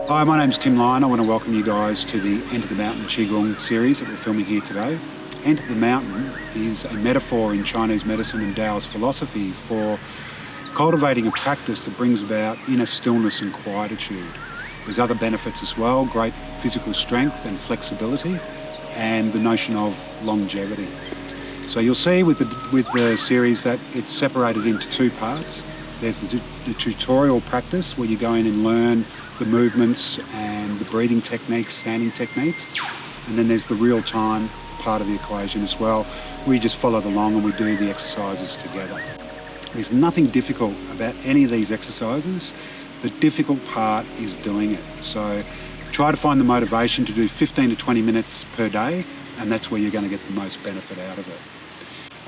Hi, my name's Tim Lyon. I want to welcome you guys to the Enter the Mountain Qigong series that we're filming here today. Enter the Mountain is a metaphor in Chinese medicine and Taoist philosophy for cultivating a practice that brings about inner stillness and quietude. There's other benefits as well, great physical strength and flexibility, and the notion of longevity. So you'll see with the series that it's separated into two parts. There's the tutorial practice where you go in and learn the movements and the breathing techniques, standing techniques. And then there's the real-time part of the equation as well. We just follow along and we do the exercises together. There's nothing difficult about any of these exercises. The difficult part is doing it. So try to find the motivation to do 15 to 20 minutes per day, and that's where you're going to get the most benefit out of it.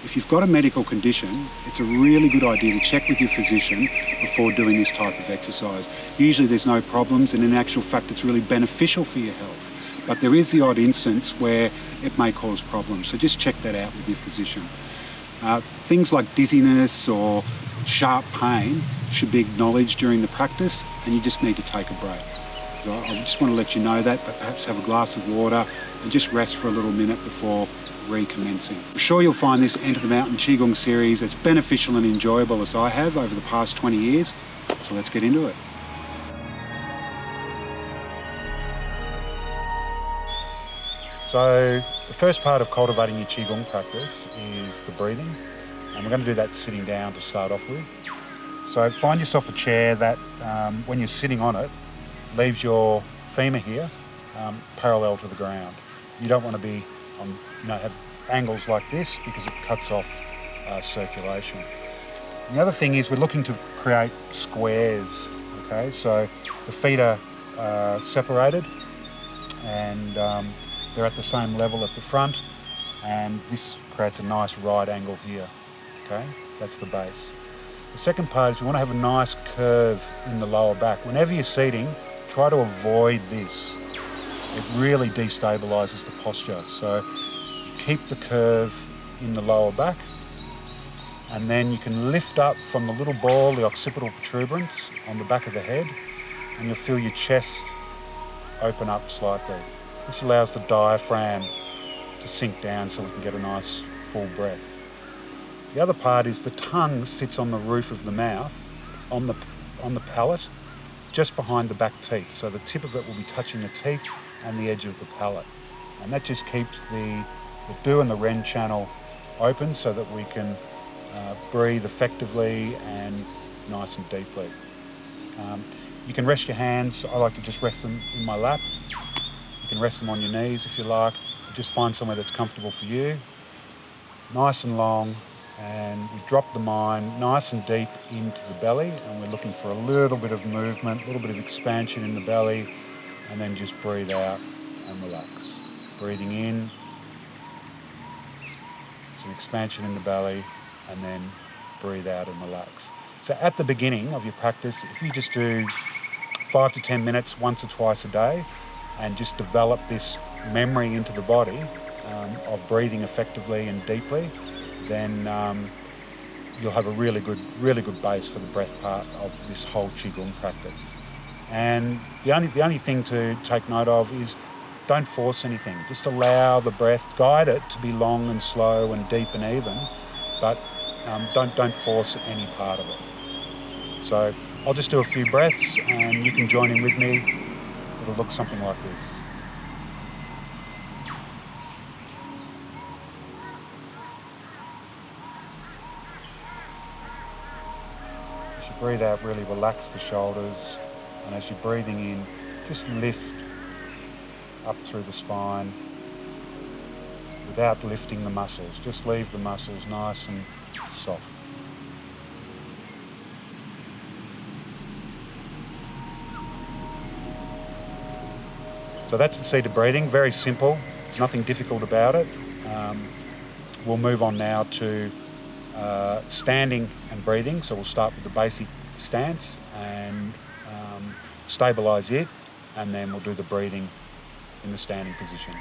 If you've got a medical condition, it's a really good idea to check with your physician before doing this type of exercise. Usually there's no problems, and in actual fact it's really beneficial for your health. But there is the odd instance where it may cause problems, so just check that out with your physician. Things like dizziness or sharp pain should be acknowledged during the practice, and you just need to take a break. So I just want to let you know that, but perhaps have a glass of water and just rest for a little minute before recommencing. I'm sure you'll find this Enter the Mountain Qigong series as beneficial and enjoyable as I have over the past 20 years. So let's get into it. So the first part of cultivating your Qigong practice is the breathing, and we're going to do that sitting down to start off with. So find yourself a chair that when you're sitting on it leaves your femur here parallel to the ground. You don't want to be have angles like this because it cuts off circulation. And the other thing is we're looking to create squares. Okay, so the feet are separated and they're at the same level at the front, and this creates a nice right angle here. Okay, that's the base. The second part is we want to have a nice curve in the lower back. Whenever you're seating, try to avoid this. It really destabilizes the posture. So keep the curve in the lower back, and then you can lift up from the little ball, the occipital protuberance on the back of the head, and you'll feel your chest open up slightly. This allows the diaphragm to sink down so we can get a nice full breath. The other part is the tongue sits on the roof of the mouth, on the palate, just behind the back teeth. So the tip of it will be touching the teeth and the edge of the palate. And that just keeps the Du and the Ren channel open so that we can breathe effectively and nice and deeply. You can rest your hands. I like to just rest them in my lap. You can rest them on your knees if you like. Just find somewhere that's comfortable for you. Nice and long, and we drop the mind nice and deep into the belly, and we're looking for a little bit of movement, a little bit of expansion in the belly, and then just breathe out and relax. Breathing in, some expansion in the belly, and then breathe out and relax. So at the beginning of your practice, if you just do 5 to 10 minutes once or twice a day and just develop this memory into the body of breathing effectively and deeply, then you'll have a really good base for the breath part of this whole Qigong practice. And the only thing to take note of is don't force anything. Just allow the breath, guide it to be long and slow and deep and even, but don't force any part of it. So I'll just do a few breaths and you can join in with me. It'll look something like this. As you breathe out, really relax the shoulders, and as you're breathing in, just lift up through the spine without lifting the muscles. Just leave the muscles nice and soft. So that's the seated breathing, very simple. There's nothing difficult about it. We'll move on now to standing and breathing. So we'll start with the basic stance and stabilize it, and then we'll do the breathing in the standing position.